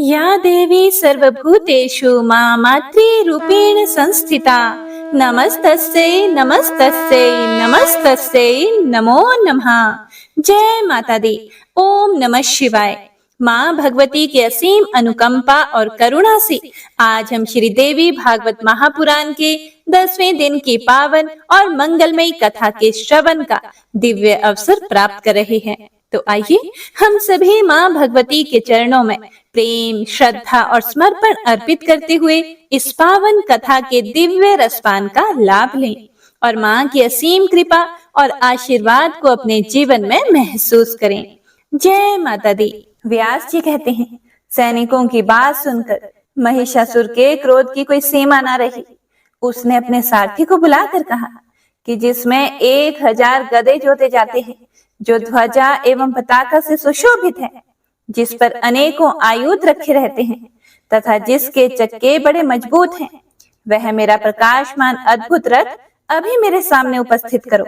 या देवी सर्वभूतेषु मातृरूपेण संस्थिता नमस्तस्यै नमस्तस्यै नमस्तस्यै नमो नमः। जय माता दी। ओम नमः शिवाय। माँ भगवती की असीम अनुकंपा और करुणा से आज हम श्री देवी भागवत महापुराण के 10वें दिन की पावन और मंगलमयी कथा के श्रवण का दिव्य अवसर प्राप्त कर रहे हैं। तो आइए हम सभी माँ भगवती के चरणों में प्रेम, श्रद्धा और समर्पण अर्पित करते हुए इस पावन कथा के दिव्य रसपान का लाभ लें और माँ की असीम कृपा और आशीर्वाद को अपने जीवन में महसूस करें। जय माता दी। व्यास जी कहते हैं, सैनिकों की बात सुनकर महिषासुर के क्रोध की कोई सीमा न रही। उसने अपने सारथी को बुलाकर कहा कि जिसमें 1000 गधे जोते जाते हैं, जो ध्वजा एवं पताका से सुशोभित है, जिस पर अनेकों आयुध रखे रहते हैं तथा जिसके चक्के बड़े मजबूत हैं, वह मेरा प्रकाशमान अद्भुत रथ अभी मेरे सामने उपस्थित करो।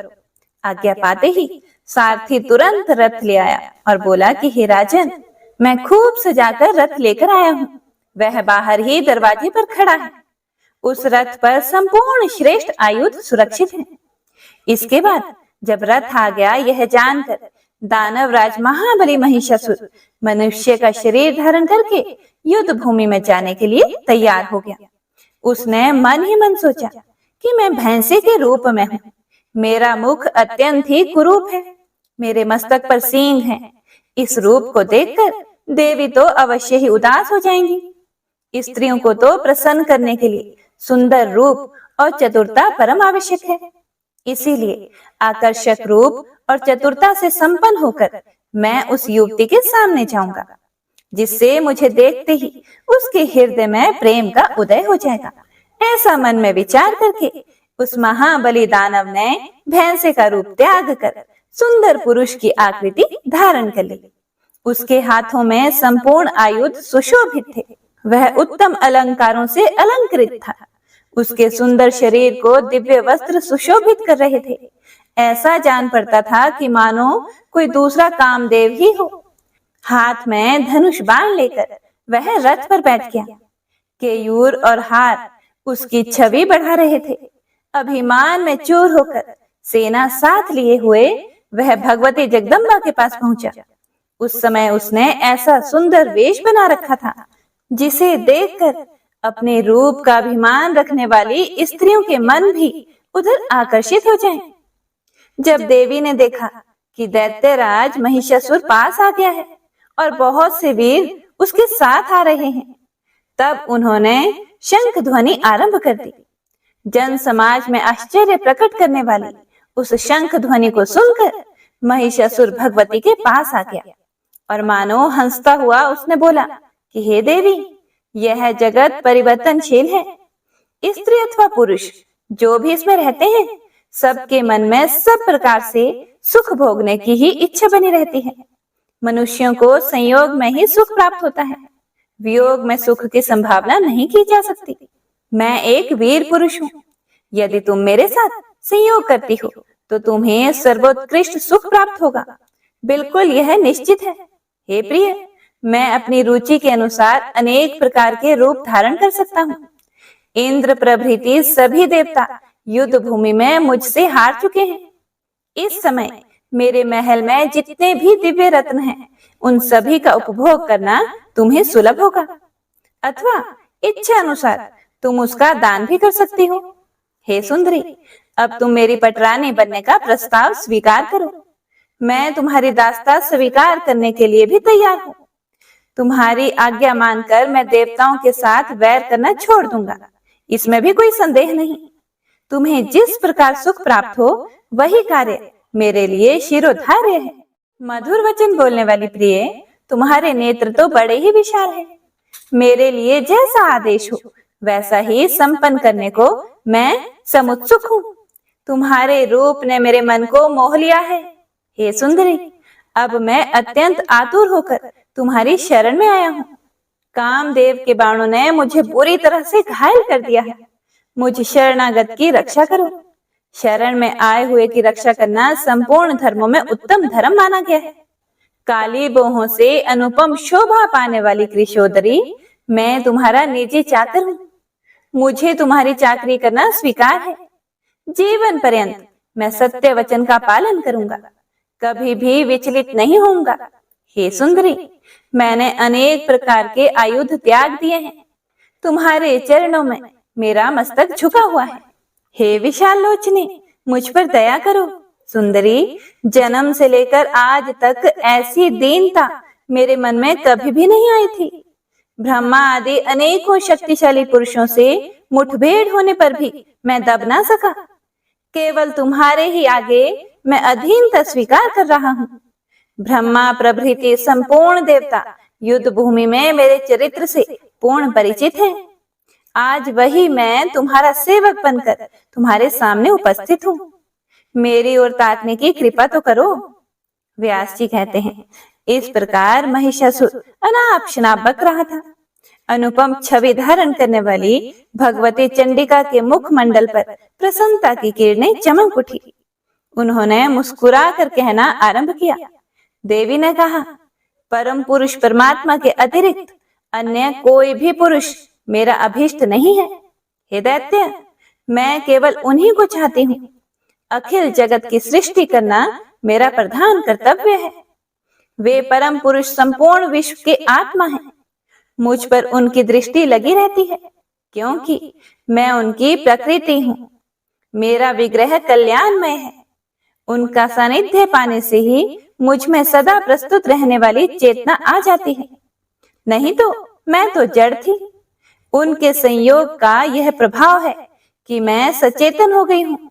आज्ञा पाते ही सारथी तुरंत रथ ले आया और बोला कि हे राजन, मैं खूब सजाकर रथ लेकर आया हूँ। वह बाहर ही दरवाजे पर खड़ा है। उस रथ पर संपूर्ण श्रेष्ठ आयुध सुरक्षित हैं। इसके बाद जब रथ आ गया, यह जानकर दानवराज महाबली महिषासुर मनुष्य का शरीर धारण करके युद्ध भूमि में जाने के लिए तैयार हो गया। उसने मन ही मन सोचा कि मैं भैंसे के रूप में हूँ। मेरा मुख अत्यंत ही कुरूप है, मेरे मस्तक पर सींग हैं। इस रूप को देखकर देवी तो अवश्य ही उदास हो जाएंगी। स्त्रियों को तो प्रसन्न करने के लिए सुंदर रूप और चतुरता परम आवश्यक है। इसीलिए आकर्षक रूप और चतुरता से संपन्न होकर मैं उस युवती के सामने जाऊंगा, जिससे मुझे देखते ही उसके हृदय में प्रेम का उदय हो जाएगा। ऐसा मन में विचार करके उस महाबली दानव ने भैंसे का रूप त्याग कर सुंदर पुरुष की आकृति धारण कर ली। उसके हाथों में संपूर्ण आयुध सुशोभित थे। वह उत्तम अलंकारों से अलंकृत था। उसके सुंदर शरीर को दिव्य वस्त्र सुशोभित कर रहे थे। ऐसा जान पड़ता था कि मानो कोई दूसरा कामदेव ही हो। हाथ में धनुष बाण लेकर वह रथ पर बैठ गया। केयूर और हार उसकी छवि बढ़ा रहे थे। अभिमान में चूर होकर सेना साथ लिए हुए वह भगवती जगदम्बा के पास पहुंचा। उस समय उसने ऐसा सुंदर वेश बना रखा था, जिसे देखकर अपने रूप का अभिमान रखने वाली स्त्रियों के मन भी उधर आकर्षित हो जाएं। जब देवी ने देखा कि दैत्यराज महिषासुर पास आ गया है और बहुत से वीर उसके साथ आ रहे हैं, तब उन्होंने शंख ध्वनि आरंभ कर दी। जन समाज में आश्चर्य प्रकट करने वाली उस शंख ध्वनि को सुनकर महिषासुर भगवती के पास आ गया और मानो हंसता हुआ उसने बोला कि हे देवी, यह जगत परिवर्तनशील है। स्त्री अथवा पुरुष जो भी इसमें रहते हैं, सबके मन में सब प्रकार से सुख भोगने की ही इच्छा बनी रहती है। मनुष्यों को संयोग में ही सुख प्राप्त होता है, वियोग में सुख की संभावना नहीं की जा सकती। मैं एक वीर पुरुष हूँ। यदि तुम मेरे साथ संयोग करती हो तो तुम्हें सर्वोत्कृष्ट सुख प्राप्त होगा। बिल्कुल यह निश्चित है। हे प्रिय, मैं अपनी रुचि के अनुसार अनेक प्रकार के रूप धारण कर सकता हूँ। इंद्र प्रभृति सभी देवता युद्ध भूमि में मुझसे हार चुके हैं। इस समय मेरे महल में जितने भी दिव्य रत्न हैं, उन सभी का उपभोग करना तुम्हें सुलभ होगा, अथवा इच्छा अनुसार तुम उसका दान भी कर सकती हो। हे सुंदरी, अब तुम मेरी पटरानी बनने का प्रस्ताव स्वीकार करो। मैं तुम्हारी दास्ता स्वीकार करने के लिए भी तैयार हूँ। तुम्हारी आज्ञा मानकर मैं देवताओं के साथ वैर करना छोड़ दूंगा, इसमें भी कोई संदेह नहीं। तुम्हें जिस प्रकार सुख प्राप्त हो, वही कार्य मेरे लिए शिरोधार्य है। मधुर वचन बोलने वाली प्रिय, तुम्हारे नेत्र तो बड़े ही विशाल हैं। मेरे लिए जैसा आदेश हो वैसा ही संपन्न करने को मैं समुत्सुक हूँ। तुम्हारे रूप ने मेरे मन को मोह लिया है। हे सुंदरी, अब मैं अत्यंत आतुर होकर तुम्हारी शरण में आया हूँ। कामदेव के बाणों ने मुझे बुरी तरह से घायल कर दिया है। मुझ शरणागत की रक्षा करो। शरण में आए हुए की रक्षा करना संपूर्ण धर्मों में उत्तम धर्म माना गया है। काली बोहों से अनुपम शोभा पाने वाली कृशोदरी, मैं तुम्हारा निजी चाकर हूँ। मुझे तुम्हारी चाकरी करना स्वीकार है। जीवन पर्यंत मैं सत्य वचन का पालन करूंगा, कभी भी विचलित नहीं होऊंगा। हे सुंदरी, मैंने अनेक प्रकार के आयुध त्याग दिए हैं। तुम्हारे चरणों में मेरा मस्तक झुका हुआ है। हे विशाल लोचने, मुझ पर दया करो। सुंदरी, जन्म से लेकर आज तक ऐसी दीनता मेरे मन में कभी भी नहीं आई थी। ब्रह्मा आदि अनेकों शक्तिशाली पुरुषों से मुठभेड़ होने पर भी मैं दब ना सका। केवल तुम्हारे ही आगे मैं अधीनता स्वीकार कर रहा हूँ। ब्रह्मा प्रभृति संपूर्ण देवता युद्ध भूमि में मेरे चरित्र से पूर्ण परिचित हैं। आज वही मैं तुम्हारा सेवक बनकर तुम्हारे सामने उपस्थित हूँ। मेरी ओर ताकने की कृपा तो करो। व्यास जी कहते हैं, इस प्रकार महिषासुर अनाप शनाप बक रहा था। अनुपम छवि धारण करने वाली भगवती चंडिका के मुखमंडल पर प्रसन्नता की किरणें चमक उठी। उन्होंने मुस्कुरा कर कहना आरंभ किया। देवी ने कहा, परम पुरुष परमात्मा के अतिरिक्त अन्य कोई भी पुरुष मेरा अभीष्ट नहीं है। हे दैत्य, मैं केवल उन्हीं को चाहती हूँ। अखिल जगत की सृष्टि करना मेरा प्रधान कर्तव्य है। वे परम पुरुष संपूर्ण विश्व के आत्मा हैं। मुझ पर उनकी दृष्टि लगी रहती है, क्योंकि मैं उनकी प्रकृति हूँ। मेरा विग्रह कल्याणमय है। उनका सानिध्य पाने से ही मुझ में सदा प्रस्तुत रहने वाली चेतना आ जाती है, नहीं तो मैं तो जड़ थी। उनके संयोग का यह प्रभाव है कि मैं सचेतन हो गई हूँ।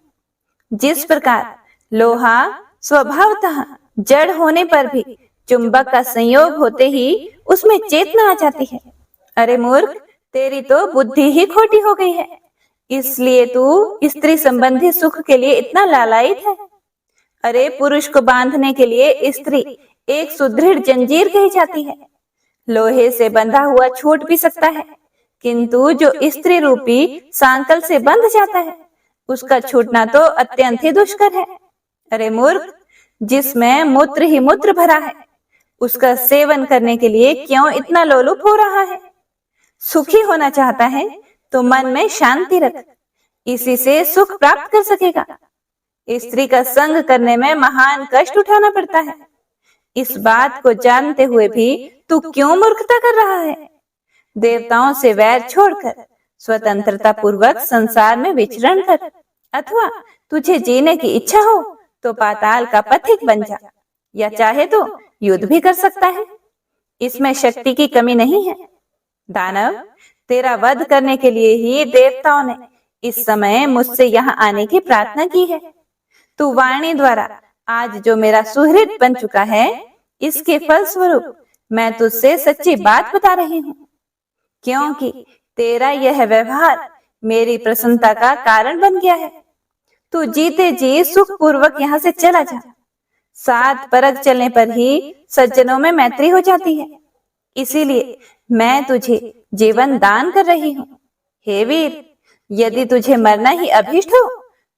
जिस प्रकार लोहा स्वभावतः जड़ होने पर भी चुंबक का संयोग होते ही उसमें चेतना आ जाती है। अरे मूर्ख, तेरी तो बुद्धि ही खोटी हो गई है, इसलिए तू स्त्री संबंधी सुख के लिए इतना लालायित है। अरे पुरुष को बांधने के लिए स्त्री एक सुदृढ़ जंजीर कही जाती है। लोहे से बंधा हुआ छूट भी सकता है, किंतु जो स्त्री रूपी सांकल से बंध जाता है उसका छूटना तो अत्यंत ही दुष्कर है। अरे मूर्ख, जिसमें मूत्र ही मूत्र भरा है उसका सेवन करने के लिए क्यों इतना लोलुप हो रहा है? सुखी होना चाहता है तो मन में शांति रख, इसी से सुख प्राप्त कर सकेगा। स्त्री का संग करने में महान कष्ट उठाना पड़ता है। इस बात को जानते हुए भी तू क्यों मूर्खता कर रहा है? देवताओं से वैर छोड़कर स्वतंत्रता पूर्वक संसार में विचरण कर, अथवा तुझे जीने की इच्छा हो तो पाताल का पथिक बन जा, या चाहे तो युद्ध भी कर सकता है। इसमें शक्ति की कमी नहीं है। दानव, तेरा वध करने के लिए ही देवताओं ने इस समय मुझसे यहाँ आने की प्रार्थना की है। तू वाणी द्वारा आज जो मेरा सुहृद बन चुका है, इसके फलस्वरूप मैं तुझसे सच्ची बात बता रही हूँ, क्योंकि तेरा यह व्यवहार मेरी प्रसन्नता का कारण बन गया है। तू जीते जी सुख पूर्वक यहाँ से चला जा। 7 परग चलने पर ही सज्जनों में मैत्री हो जाती है, इसीलिए मैं तुझे जीवन दान कर रही हूँ। हे वीर, यदि तुझे मरना ही अभीष्ट हो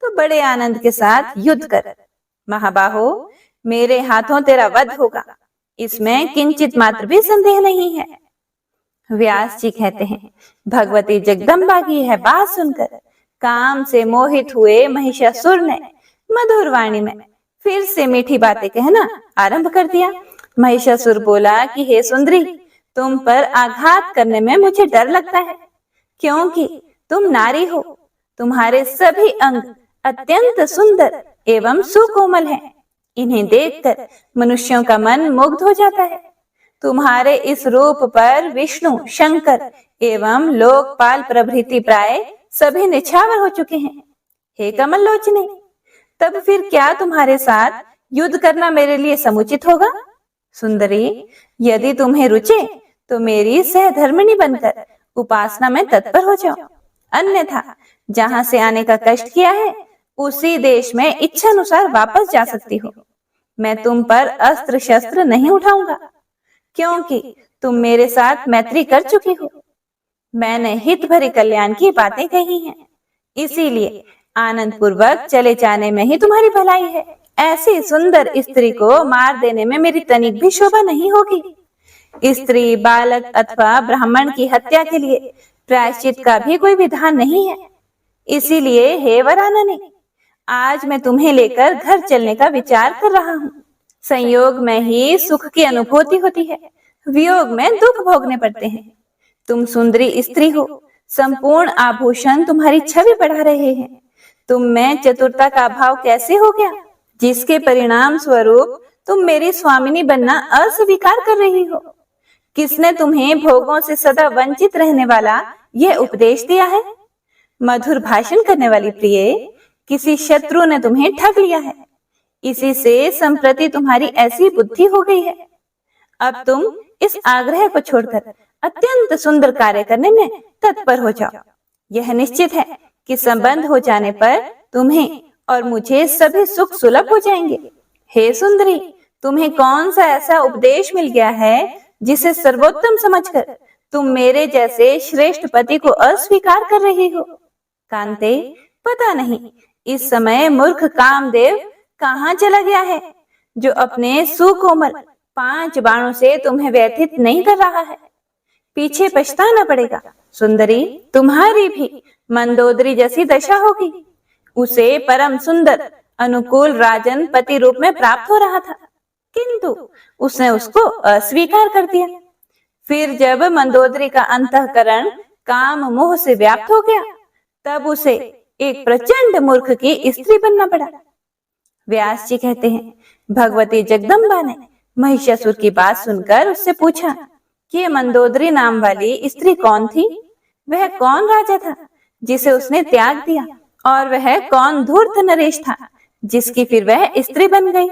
तो बड़े आनंद के साथ युद्ध कर। महाबाहो, मेरे हाथों तेरा वध होगा, इसमें किंचित मात्र भी संदेह नहीं है। व्यास जी कहते हैं, भगवती जगदम्बा की यह बात सुनकर काम से मोहित हुए महिषासुर ने मधुर वाणी में फिर से मीठी बातें कहना आरंभ कर दिया। महिषासुर बोला कि हे सुंदरी, तुम पर आघात करने में मुझे डर लगता है, क्योंकि तुम नारी हो। तुम्हारे सभी अंग अत्यंत सुंदर एवं सुकोमल हैं। इन्हें देखकर मनुष्यों का मन मुग्ध हो जाता है। तुम्हारे इस रूप पर विष्णु, शंकर एवं लोकपाल प्रभृति प्राय सभी निछावर हो चुके हैं। हे कमल लोचने, तब फिर क्या तुम्हारे साथ युद्ध करना मेरे लिए समुचित होगा? सुंदरी, यदि तुम्हें रुचे तो मेरी सहधर्मिणी बनकर उपासना में तत्पर हो जाओ, अन्यथा जहां से आने का कष्ट किया है उसी देश में इच्छा अनुसार वापस जा सकती हो। मैं तुम पर अस्त्र शस्त्र नहीं उठाऊंगा, क्योंकि तुम मेरे साथ मैत्री कर चुकी हो। मैंने हित भरी कल्याण की बातें कही हैं, इसीलिए आनंद पूर्वक चले जाने में ही तुम्हारी भलाई है। ऐसी सुंदर स्त्री को मार देने में मेरी तनिक भी शोभा नहीं होगी। स्त्री, बालक अथवा ब्राह्मण की हत्या के लिए प्रायश्चित का भी कोई विधान नहीं है। इसीलिए हे वरानने, आज मैं तुम्हें लेकर घर चलने का विचार कर रहा हूँ। संयोग में ही सुख की अनुभूति होती है, वियोग में दुख भोगने पड़ते हैं। तुम सुंदरी स्त्री हो, संपूर्ण आभूषण तुम्हारी छवि बढ़ा रहे हैं। तुम में चतुरता का अभाव कैसे हो गया, जिसके परिणाम स्वरूप तुम मेरी स्वामिनी बनना अस्वीकार कर रही हो? किसने तुम्हें भोगों से सदा वंचित रहने वाला यह उपदेश दिया है? मधुर भाषण करने वाली प्रिय, किसी शत्रु ने तुम्हें ठग लिया है। इसी से संप्रति तुम्हारी ऐसी बुद्धि हो गई है। अब तुम इस आग्रह को छोड़कर अत्यंत सुंदर कार्य करने में तत्पर हो जाओ। यह निश्चित है कि संबंध हो जाने पर तुम्हें और मुझे सभी सुख सुलभ हो जाएंगे। हे सुंदरी, तुम्हें कौन सा ऐसा उपदेश मिल गया है जिसे सर्वोत्तम समझकर तुम मेरे जैसे श्रेष्ठ पति को अस्वीकार कर रही हो? कांते, पता नहीं इस समय मूर्ख कामदेव कहाँ चला गया है, जो अपने सुकोमल 5 बाणों से तुम्हें व्यथित नहीं कर रहा है। पीछे पछताना पड़ेगा। सुंदरी, तुम्हारी भी मंदोदरी जैसी दशा होगी। उसे परम सुंदर अनुकूल राजन पति रूप में प्राप्त हो रहा था, किंतु उसने उसको अस्वीकार कर दिया। फिर जब मंदोदरी का अंतःकरण काम मोह से व्याप्त हो गया, तब उसे एक प्रचंड मूर्ख की स्त्री बनना पड़ा। व्यास जी कहते हैं, भगवती जगदम्बा ने महिषासुर की बात सुनकर उससे पूछा कि ये मंदोदरी नाम वाली स्त्री कौन थी? वह कौन राजा था जिसे उसने त्याग दिया? और वह कौन धूर्त नरेश था जिसकी फिर वह स्त्री बन गई?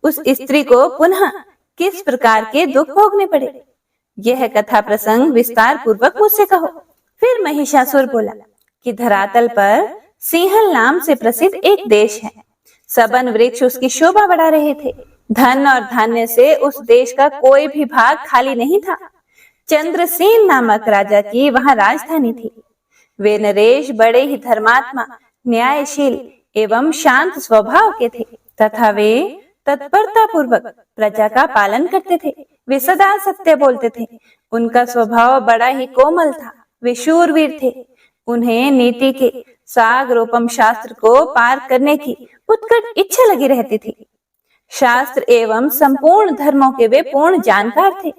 उस स्त्री को पुनः किस प्रकार के दुख भोगने पड़े? यह कथा प्रसंग विस्तार पूर्वक मुझसे कहो। फिर महिषासुर बोला कि धरातल पर सिंहल नाम से प्रसिद्ध एक देश है। सबन वृक्ष उसकी शोभा बढ़ा रहे थे। धन और धान्य से उस देश का कोई भी भाग खाली नहीं था। चंद्रसेन नामक राजा की वहां राजधानी थी। वे नरेश बड़े ही धर्मात्मा, न्यायशील एवं शांत स्वभाव के थे तथा वे तत्परता पूर्वक प्रजा का पालन करते थे। वे सदा सत्य बोलते थे। उनका स्वभाव बड़ा ही कोमल था। वे शूरवीर थे। उन्हें नीति के सागरोपम शास्त्र को पार करने की उत्कट इच्छा लगी रहती थी। शास्त्र एवं संपूर्ण धर्मों के वे पूर्ण जानकार थे।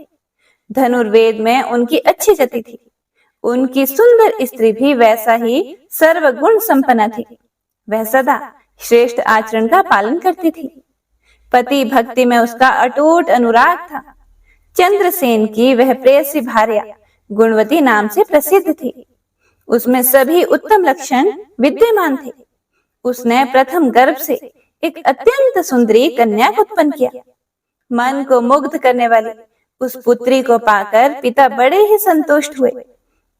धनुर्वेद में उनकी अच्छी गति थी। उनकी सुंदर स्त्री भी वैसा ही सर्वगुण संपन्न थी। वह सदा श्रेष्ठ आचरण का पालन करती थी। पति भक्ति में उसका अटूट अनुराग था। चंद्रसेन की वह प्रेयसी भार्या गुणवती नाम से प्रसिद्ध थी। उसमें सभी उत्तम लक्षण विद्यमान थे। उसने प्रथम गर्भ से एक अत्यंत सुंदरी कन्या को उत्पन्न किया। मन को मुग्ध करने वाली उस पुत्री को पाकर पिता बड़े ही संतुष्ट हुए।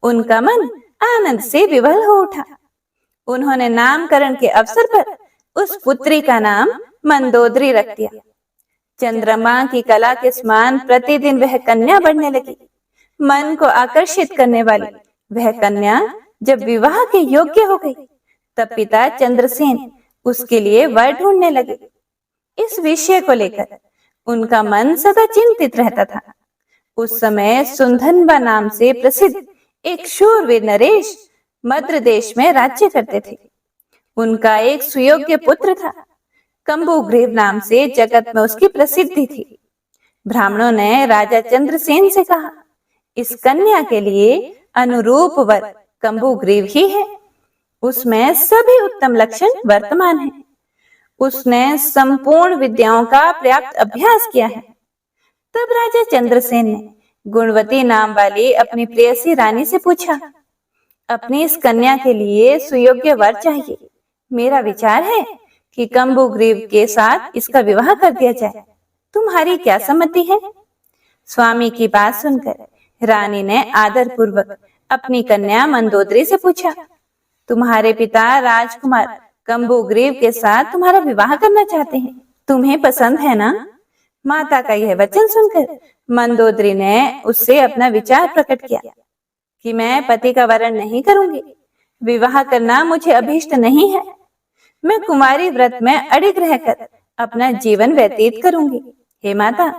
उनका मन आनंद से विवल हो उठा। उन्होंने नामकरण के अवसर पर उस पुत्री का नाम मंदोदरी रख दिया। चंद्रमा की कला के समान प्रतिदिन वह कन्या बढ़ने लगी। मन को आकर्षित करने वाली वह कन्या जब विवाह के योग्य हो गई, तब पिता चंद्रसेन उसके लिए वर ढूंढने लगे। इस विषय को लेकर उनका मन सदा चिंतित रहता था। उस समय सुंधनबा नाम से प्रसिद्ध एक शूरवीर नरेश मद्र देश में राज्य करते थे। उनका एक सुयोग्य पुत्र था। कंबुग्रीव नाम से जगत में उसकी प्रसिद्धि थी। ब्राह्मणों ने राजा चंद्रसेन से कहा, इस कन्या के लिए अनुरूप वर कंबुग्रीव ही है। उसमें सभी उत्तम लक्षण वर्तमान हैं। उसने संपूर्ण विद्याओं का पर्याप्त अभ्यास किया है। तब राजा चंद्रसेन ने गुणवती नाम वाली अपनी प्रेयसी रानी से पूछा, अपनी इस कन्या के लिए सुयोग्य वर चाहिए। मेरा विचार है कि कंबुग्रीव के साथ इसका विवाह कर दिया जाए। तुम्हारी क्या सम्मति है? स्वामी की बात सुनकर रानी ने आदर पूर्वक अपनी कन्या मंदोदरी से पूछा, तुम्हारे पिता राजकुमार कंबुग्रीव के साथ तुम्हारा विवाह करना चाहते हैं। तुम्हें पसंद है ना? माता का यह वचन सुनकर मंदोदरी ने उससे अपना विचार प्रकट किया कि मैं पति का वरण नहीं करूंगी। विवाह करना मुझे अभीष्ट नहीं है। मैं कुमारी व्रत में अड़िग रहकर अपना जीवन व्यतीत करूंगी। हे माता,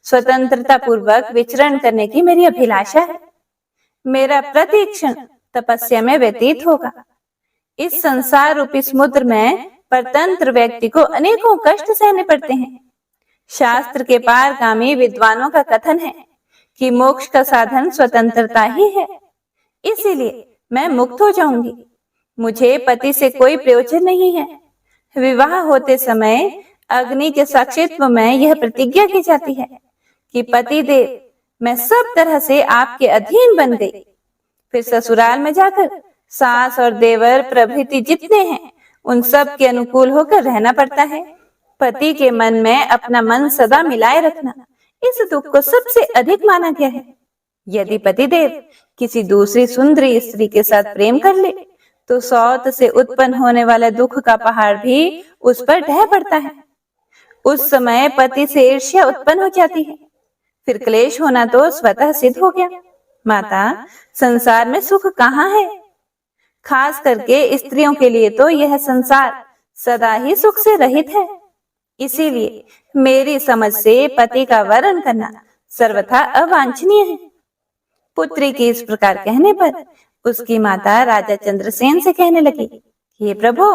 स्वतंत्रता पूर्वक विचरण करने की मेरी अभिलाषा है। मेरा प्रति क्षण तपस्या में व्यतीत होगा। इस संसार रूपी समुद्र में परतंत्र व्यक्ति को अनेकों कष्ट सहने पड़ते हैं। शास्त्र के पारगामी विद्वानों का कथन है कि मोक्ष का साधन स्वतंत्रता ही है। इसीलिए मैं मुक्त हो जाऊंगी। मुझे पति से कोई प्रयोजन नहीं है। विवाह होते समय अग्नि के साक्षित्व में यह प्रतिज्ञा की जाती है कि पति देव, मैं सब तरह से आपके अधीन बन गई। फिर ससुराल में जाकर सास और देवर प्रभृति जितने हैं उन सब के अनुकूल होकर रहना पड़ता है। पति के मन में अपना मन सदा मिलाए रखना इस दुख को सबसे अधिक माना गया है। यदि पतिदेव किसी दूसरी सुंदरी स्त्री के साथ प्रेम कर ले तो सौत से उत्पन्न होने वाले दुख का पहाड़ भी उस पर ढह पड़ता है। उस समय पति से ईर्ष्या उत्पन्न हो जाती है। फिर क्लेश होना तो स्वतः सिद्ध हो गया। माता, संसार में सुख कहाँ है? खास करके स्त्रियों के लिए तो यह संसार सदा ही सुख से रहित है। इसीलिए मेरी समझ से पति का वरण करना सर्वथा अवांछनीय है। पुत्री की इस प्रकार कहने पर उसकी माता राजा चंद्रसेन से कहने लगी, हे प्रभु,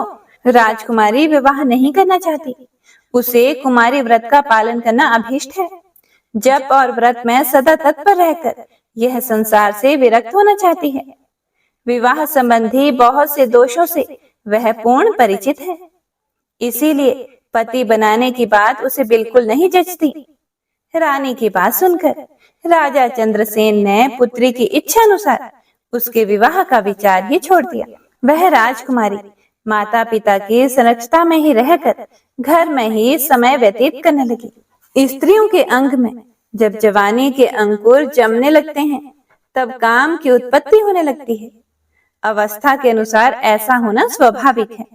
राजकुमारी विवाह नहीं करना चाहती। उसे कुमारी व्रत का पालन करना अभीष्ट है। जप और व्रत में सदा तत्पर रहकर यह संसार से विरक्त होना चाहती है। विवाह संबंधी बहुत से दोषों से वह पूर्ण परिचित है। इसीलिए पति बनाने की बात उसे बिल्कुल नहीं जचती। रानी की बात सुनकर राजा चंद्रसेन ने पुत्री की इच्छा अनुसार उसके विवाह का विचार ही छोड़ दिया। वह राजकुमारी माता पिता की संरक्षता में ही रहकर घर में ही समय व्यतीत करने लगी। स्त्रियों के अंग में जब जवानी के अंकुर जमने लगते हैं तब काम की उत्पत्ति होने लगती है। अवस्था के अनुसार ऐसा होना स्वाभाविक है।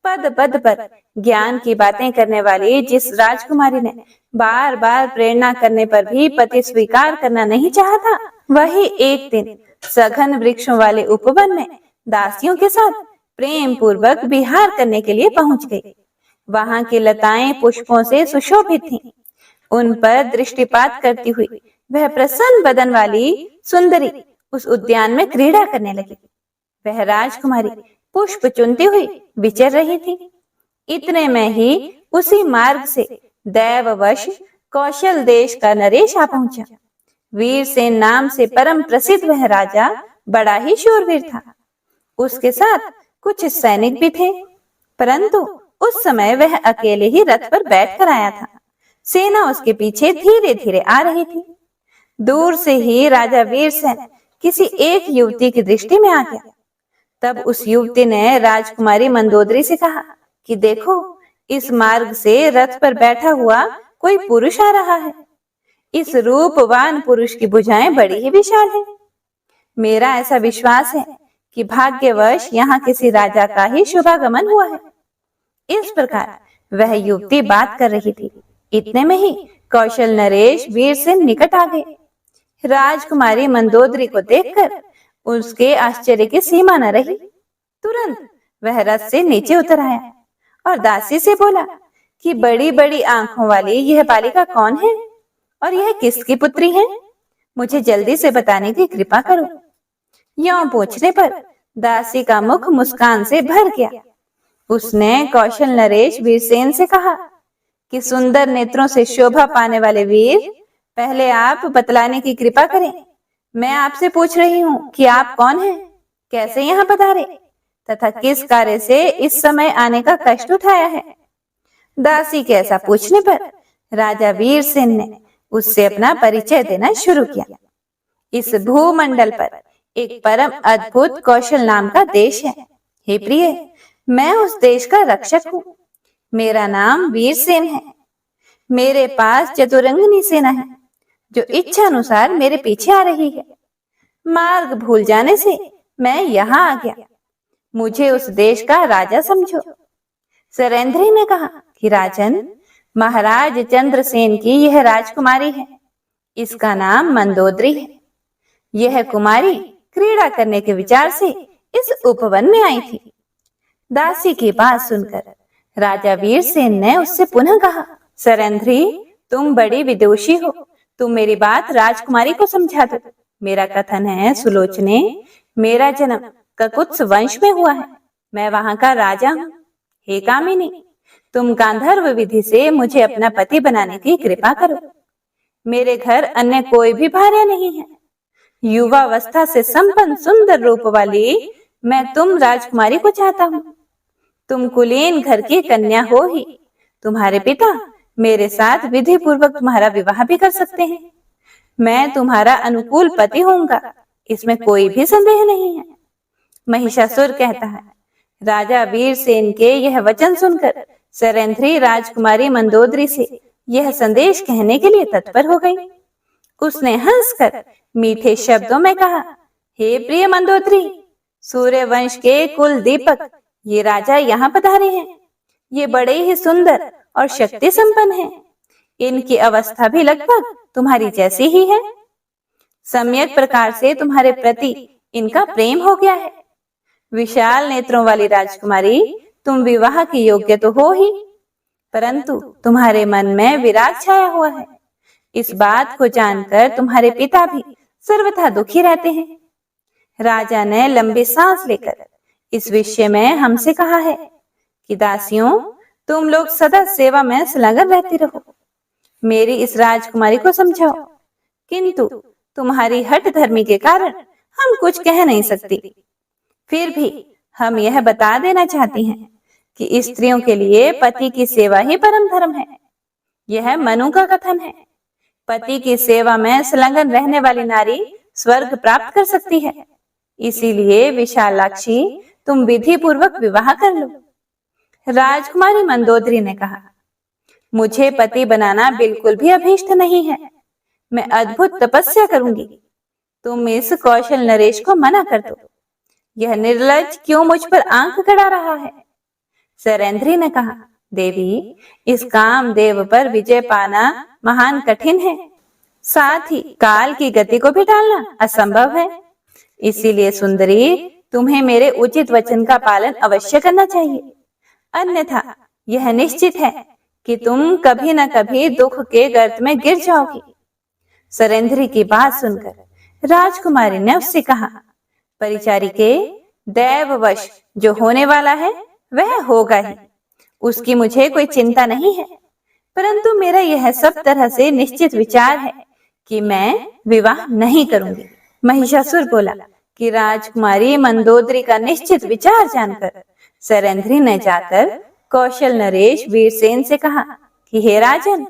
पद पद पर ज्ञान की बातें करने वाली जिस राजकुमारी ने बार बार प्रेरणा करने पर भी पति स्वीकार करना नहीं चाहा था, वही एक दिन सघन वृक्षों वाले उपवन में दासियों के साथ प्रेम पूर्वक विहार करने के लिए पहुंच गई। वहां की लताएं पुष्पों से सुशोभित थीं। उन पर दृष्टिपात करती हुई वह प्रसन्न बदन वाली सुंदरी उस उद्यान में क्रीड़ा करने लगी। वह राजकुमारी पुष्प चुनती हुई विचर रही थी। इतने में ही उसी मार्ग से दैववश कौशल देश का नरेश आ पहुंचा। वीरसेन नाम से परम प्रसिद्ध वह राजा बड़ा ही शूरवीर था। उसके साथ कुछ सैनिक भी थे, परंतु उस समय वह अकेले ही रथ पर बैठकर आया था। सेना उसके पीछे धीरे धीरे आ रही थी। दूर से ही राजा वीरसेन किसी एक युवती की दृष्टि में आ गया। तब उस युवती ने राजकुमारी मंदोदरी से कहा कि देखो, इस मार्ग से रथ पर बैठा हुआ कोई पुरुष आ रहा है। इस रूपवान पुरुष की भुजाएं बड़ी ही विशाल है। मेरा ऐसा विश्वास है कि भाग्यवश यहाँ किसी राजा का ही शुभागमन हुआ है। इस प्रकार वह युवती बात कर रही थी। इतने में ही कौशल नरेश वीरसेन निकट आ गए। राजकुमारी मंदोदरी को देखकर उसके आश्चर्य की सीमा न रही। तुरंत वह रथ से नीचे उतर आया और दासी से बोला कि बड़ी बड़ी आंखों वाली यह बालिका कौन है और यह किसकी पुत्री है? मुझे जल्दी से बताने की कृपा करो। यों पूछने पर दासी का मुख मुस्कान से भर गया। उसने कौशल नरेश वीरसेन से कहा कि सुंदर नेत्रों से शोभा पाने वाले वीर, पहले आप बतलाने की कृपा करें। मैं आपसे पूछ रही हूँ कि आप कौन हैं, कैसे यहाँ पधारे तथा किस कार्य से इस समय आने का कष्ट उठाया है। दासी के ऐसा पूछने पर राजा वीरसेन ने उससे अपना परिचय देना शुरू किया। इस भूमंडल पर एक परम अद्भुत कौशल नाम का देश है। हे प्रिय, मैं उस देश का रक्षक हूँ। मेरा नाम वीरसेन है। मेरे पास चतुरंगिनी सेना है जो इच्छा अनुसार मेरे पीछे आ रही है। मार्ग भूल जाने से मैं यहाँ आ गया। मुझे उस देश का राजा समझो। सरेंद्री ने कहा कि राजन, महाराज चंद्रसेन की यह राजकुमारी है। इसका नाम मंदोदरी है। यह कुमारी क्रीड़ा करने के विचार से इस उपवन में आई थी। दासी की बात सुनकर राजा वीरसेन ने उससे पुनः कहा, सरेंद्री, तुम बड़ी विदुषी हो, तुम मेरी बात राजकुमारी को समझा दो। मेरा कथन है, सुलोचने, मेरा जन्म ककुत्स वंश में हुआ है, मैं वहां का राजा हूँ। हे कामिनी, तुम गांधर्व विधि से मुझे अपना पति बनाने की कृपा करो। मेरे घर अन्य कोई भी भार्या नहीं है। युवावस्था से संपन्न सुंदर रूप वाली मैं तुम राजकुमारी को चाहता हूँ। तुम कुलीन घर की कन्या हो ही। तुम्हारे पिता मेरे साथ विधि पूर्वक तुम्हारा विवाह भी कर सकते हैं। मैं तुम्हारा अनुकूल पति होऊंगा, इसमें कोई भी संदेह नहीं है। महिषासुर कहता है। राजा वीरसेन के यह वचन सुनकर सरेंद्री राजकुमारी मंदोदरी से यह संदेश कहने के लिए तत्पर हो गई। उसने हंसकर मीठे शब्दों में कहा, हे प्रिय मंदोदरी, सूर्य वंश के कुल दीपक ये राजा यहाँ पधारे हैं। ये बड़े ही सुंदर और शक्ति संपन्न हैं। इनकी अवस्था भी लगभग तुम्हारी जैसी ही है। सम्यक प्रकार से तुम्हारे प्रति इनका प्रेम हो गया है। विशाल नेत्रों वाली राजकुमारी, तुम विवाह के योग्य तो हो ही, परंतु तुम्हारे मन में विराग छाया हुआ है। इस बात को जानकर तुम्हारे पिता भी सर्वथा दुखी रहते हैं। राजा ने लंबी सांस लेकर इस विषय में हमसे कहा है कि दासियों, तुम लोग सदा सेवा में संलग्न रहती रहो। मेरी इस राजकुमारी को समझाओ, किंतु तुम्हारी हठ धर्मी के कारण हम कुछ कह नहीं सकती। फिर भी हम यह बता देना चाहती हैं कि स्त्रियों के लिए पति की सेवा ही परम धर्म है। यह मनु का कथन है। पति की सेवा में संलग्न रहने वाली नारी स्वर्ग प्राप्त कर सकती है। इसीलिए विशालाक्षी, तुम विधि पूर्वक विवाह कर लो। राजकुमारी मंदोदरी ने कहा, मुझे पति बनाना बिल्कुल भी अभीष्ट नहीं है। मैं अद्भुत तपस्या करूंगी। तुम इस कौशल नरेश को मना कर दो। यह निर्लज क्यों मुझ पर आंख गड़ा रहा है? सरेंद्री ने कहा, देवी, इस कामदेव पर विजय पाना महान कठिन है, साथ ही काल की गति को भी टालना असंभव है। इसीलिए सुंदरी, तुम्हें मेरे उचित वचन का पालन अवश्य करना चाहिए, अन्यथा यह निश्चित है कि तुम कभी न कभी दुख के गर्त में गिर जाओगी। सरेंद्री की बात सुनकर राजकुमारी ने उससे कहा, परिचारिके, दैववश जो होने वाला है वह होगा ही, उसकी मुझे कोई चिंता नहीं है। परंतु मेरा यह सब तरह से निश्चित विचार है कि मैं विवाह नहीं करूंगी। महिषासुर बोला कि राजकुमारी मंदोदरी का निश्चित विचार जानकर सरेंद्री ने जाकर कौशल नरेश वीरसेन से कहा कि हे राजन,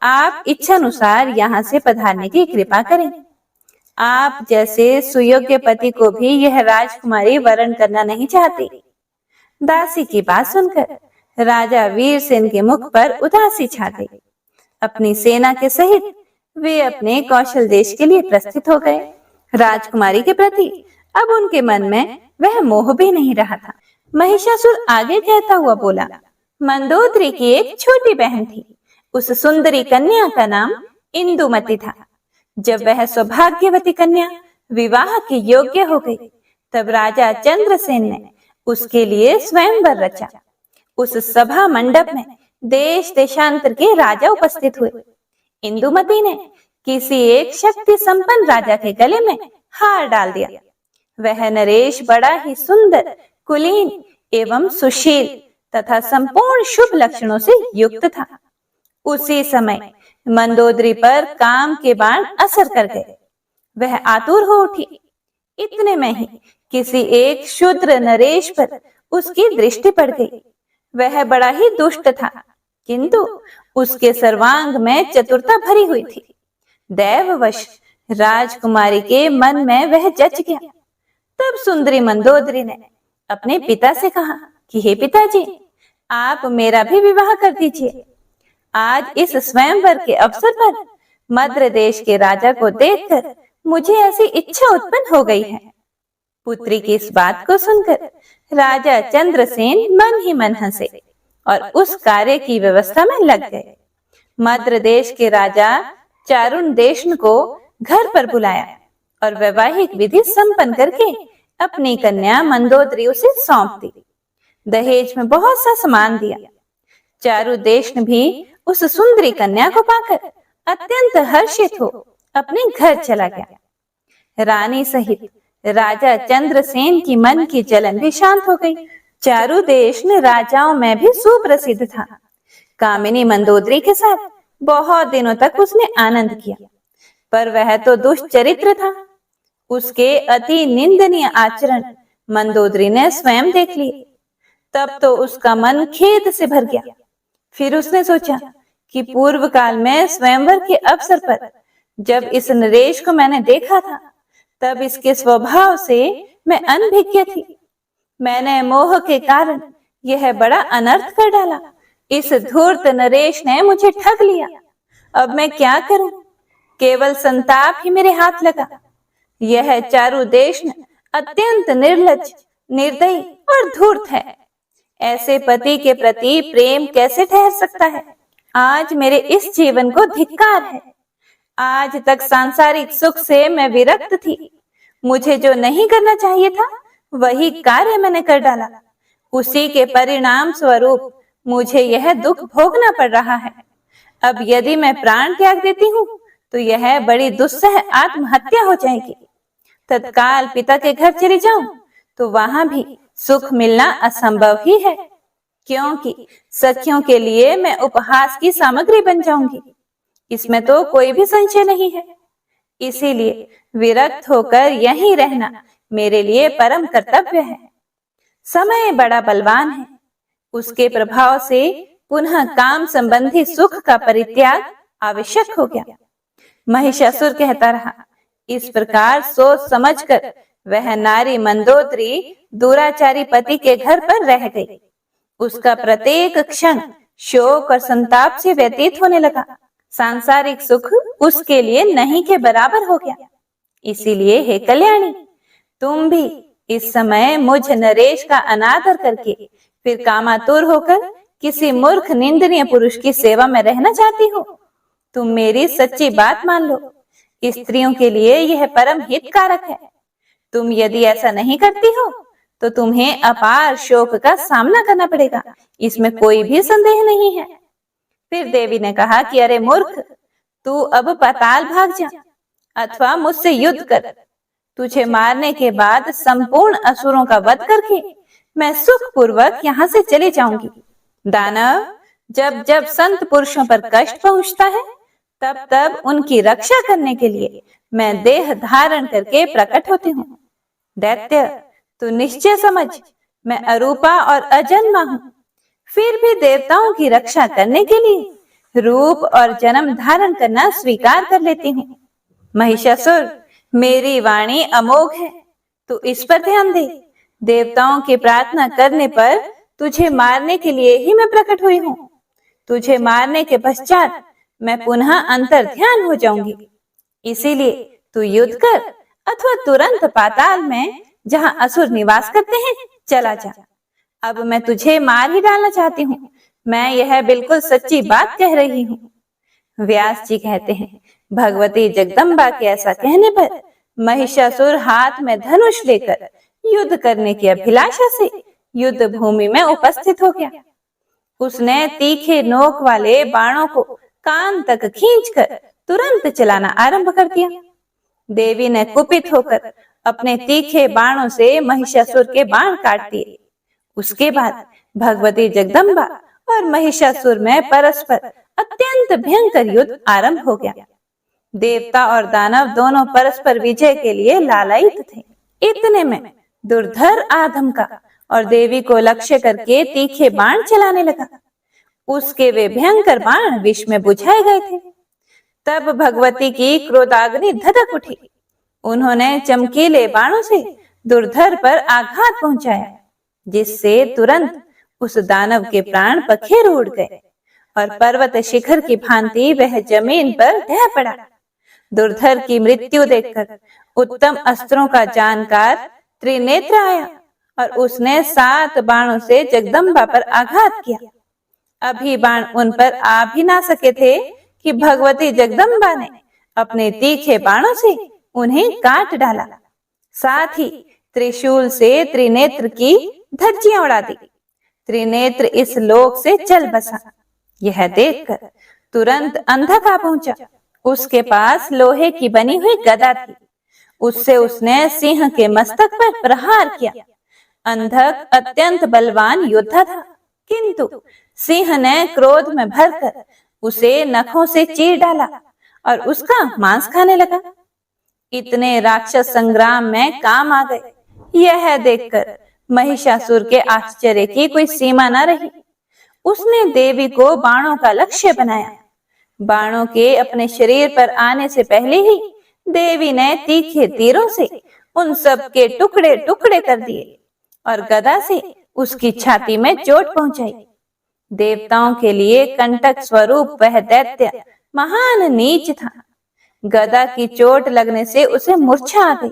आप इच्छानुसार यहाँ से पधारने की कृपा करें। आप जैसे सुयोग्य पति को भी यह राजकुमारी वरण करना नहीं चाहती। दासी की बात सुनकर राजा वीरसेन के मुख पर उदासी छा गई। अपनी सेना के सहित वे अपने कौशल देश के लिए प्रस्थित हो गए। राजकुमारी के प्रति अब उनके मन में वह मोह भी नहीं रहा था। महिषासुर आगे कहता हुआ बोला, मंदोदरी की एक छोटी बहन थी। उस सुंदरी कन्या का नाम इंदुमती था। जब वह सौभाग्यवती कन्या विवाह के योग्य हो गई, तब राजा चंद्रसेन ने उसके लिए स्वयंवर रचा। उस सभा मंडप में देश देशांतर के राजा उपस्थित हुए। इंदुमती ने किसी एक शक्ति संपन्न राजा के गले में हार डाल दिया। वह नरेश बड़ा ही सुंदर, कुलीन एवं सुशील तथा संपूर्ण शुभ लक्षणों से युक्त था। उसी समय मंदोदरी पर काम के बाण असर कर गए। वह आतुर हो उठी। इतने में ही किसी एक शूद्र नरेश पर उसकी दृष्टि पड़ गई। वह बड़ा ही दुष्ट था, किंतु उसके सर्वांग में चतुरता भरी हुई थी। दैववश राजकुमारी के मन में वह जच गया। तब सुंदरी मंदोदरी ने अपने पिता से कहा कि हे पिताजी, आप मेरा भी विवाह कर दीजिए। आज इस स्वयंवर के अवसर पर मद्र देश के राजा को देखकर मुझे ऐसी इच्छा उत्पन्न हो गई है। पुत्री की इस बात को सुनकर राजा चंद्रसेन मन ही मन हंसे और उस कार्य की व्यवस्था में लग गए। मद्र देश के राजा चारुण देशन को घर पर बुलाया और वैवाहिक विधि संपन्न करके अपनी कन्या मंदोदरी उसे सौंप दी। दहेज में बहुत सा सामान दिया। चारुदेशन भी उस सुंदरी कन्या को पाकर अत्यंत हर्षित हो अपने घर चला गया। रानी सहित राजा चंद्रसेन की मन की जलन भी शांत हो गई। चारुदेशन राजाओं में भी सुप्रसिद्ध था। कामिनी मंदोदरी के साथ बहुत दिनों तक उसने आनंद किया, पर वह तो दुष्चरित्र था। उसके अति निंदनीय आचरण मंदोदरी ने स्वयं देख लिए। तब तो उसका मन खेद से भर गया। फिर उसने सोचा कि पूर्व काल में स्वयंवर के अवसर पर जब इस नरेश को मैंने देखा था, तब इसके स्वभाव से मैं अनभिज्ञ थी। मैंने मोह के कारण यह बड़ा अनर्थ कर डाला। इस धूर्त नरेश ने मुझे ठग लिया। अब मैं क्या करूं? केवल संताप ही मेरे हाथ लगा। यह चारुदेशन अत्यंत निर्लज्ज, निर्दयी और धूर्त है। ऐसे पति के प्रति प्रेम कैसे ठहर सकता है? आज मेरे इस जीवन को धिक्कार है। आज तक सांसारिक सुख से मैं विरक्त थी। मुझे जो नहीं करना चाहिए था, वही कार्य मैंने कर डाला। उसी के परिणाम स्वरूप मुझे यह दुख भोगना पड़ रहा है। अब यदि मैं प्राण त्याग देती हूँ, तो यह बड़ी दुस्सह आत्महत्या हो जाएगी। तत्काल पिता के घर चली जाऊं, तो वहां भी सुख मिलना असंभव ही है, क्योंकि सखियों के लिए मैं उपहास की सामग्री बन जाऊंगी। इसमें तो कोई भी संशय नहीं है। इसीलिए विरक्त होकर यहीं रहना मेरे लिए परम कर्तव्य है। समय बड़ा बलवान है। उसके प्रभाव से पुनः काम संबंधी सुख का परित्याग आवश्यक हो गया। महिषासुर कहता रहा। इस प्रकार सोच समझकर वह नारी मंदोदरी दुराचारी पति के घर पर रह गई। उसका प्रत्येक क्षण शोक और संताप से व्यतीत होने लगा। सांसारिक सुख उसके लिए नहीं के बराबर हो गया। इसीलिए हे कल्याणी, तुम भी इस समय मुझ नरेश का अनादर करके फिर कामातुर होकर किसी मूर्ख निंदनीय पुरुष की सेवा में रहना चाहती हो? तुम मेरी सच्ची बात मान लो। स्त्रियों के लिए यह परम हितकारक है। तुम यदि ऐसा नहीं करती हो, तो तुम्हें अपार शोक का सामना करना पड़ेगा। इसमें कोई भी संदेह नहीं है। फिर देवी ने कहा कि अरे मूर्ख, तू अब पाताल भाग जा अथवा मुझसे युद्ध कर। तुझे मारने के बाद संपूर्ण असुरों का वध करके मैं सुखपूर्वक यहाँ से चली जाऊंगी। दानव, जब जब संत पुरुषों पर कष्ट पहुंचता है, तब तब उनकी रक्षा करने के लिए मैं देह धारण करके प्रकट होती हूँ। दैत्य, तू निश्चय समझ, मैं अरूपा और अजन्मा हूँ। फिर भी देवताओं की रक्षा करने के लिए रूप और जन्म धारण करना स्वीकार कर लेती हूँ। महिषासुर, मेरी वाणी अमोघ है, तू इस पर ध्यान दे। देवताओं की प्रार्थना करने पर तुझे मारने के लिए ही मैं प्रकट हुई हूँ। तुझे मारने के पश्चात मैं पुनः अंतर ध्यान हो जाऊंगी। इसीलिए तू युद्ध कर अथवा तुरंत पाताल में, जहाँ असुर निवास करते हैं, चला जा। अब मैं तुझे मार ही डालना चाहती हूँ। मैं यह बिल्कुल सच्ची बात कह रही हूँ। व्यास जी कहते हैं, भगवती जगदम्बा के ऐसा कहने पर महिषासुर हाथ में धनुष लेकर युद्ध करने की अभिलाषा से युद्ध भूमि में उपस्थित हो गया। उसने तीखे नोक वाले बाणों को कान तक खींचकर तुरंत चलाना आरंभ कर दिया। देवी ने कुपित होकर अपने तीखे बाणों से महिषासुर के बाण काट दिए। उसके बाद भगवती जगदम्बा और महिषासुर में परस्पर अत्यंत भयंकर युद्ध आरंभ हो गया। देवता और दानव दोनों परस्पर विजय के लिए लालायित थे। इतने में दुर्धर आधम का और देवी को लक्ष्य करके तीखे बाण चलाने लगा। उसके वे भयंकर बाण विष में बुझाए गए थे। तब भगवती की क्रोधाग्नि धधक उठी। उन्होंने चमकीले बाणों से दुर्धर पर आघात पहुंचाया, जिससे तुरंत उस दानव के प्राण पखेरु उड़ गए और पर्वत शिखर की भांति वह जमीन पर ढह पड़ा। दुर्धर की मृत्यु देखकर उत्तम अस्त्रों का जानकार त्रिनेत्र आया और उसने 7 बाणों से जगदम्बा पर आघात किया। अभी बाण उन पर आ भी ना सके थे कि भगवती जगदम्बा ने अपने तीखे बाणों से उन्हें काट डाला। साथ ही त्रिशूल से त्रिनेत्र की धज्जियां उड़ा दी। त्रिनेत्र इस लोक से चल बसा। यह देखकर तुरंत अंधक आ पहुंचा। उसके पास लोहे की बनी हुई गदा थी। उससे उसने सिंह के मस्तक पर प्रहार किया। अंधक अत्यंत बलवान योद्धा था, किंतु सिंह ने क्रोध में भरकर उसे नखों से चीर डाला और उसका मांस खाने लगा। इतने राक्षस संग्राम में काम आ गए। यह देखकर महिषासुर के आश्चर्य की कोई सीमा न रही। उसने देवी को बाणों का लक्ष्य बनाया। बाणों के अपने शरीर पर आने से पहले ही देवी ने तीखे तीरों से उन सब के टुकड़े टुकड़े कर दिए और गदा से उसकी छाती में चोट पहुंचाई। देवताओं के लिए कंटक स्वरूप वह दैत्य महान नीच था। गदा की चोट लगने से उसे मूर्छा आ गई।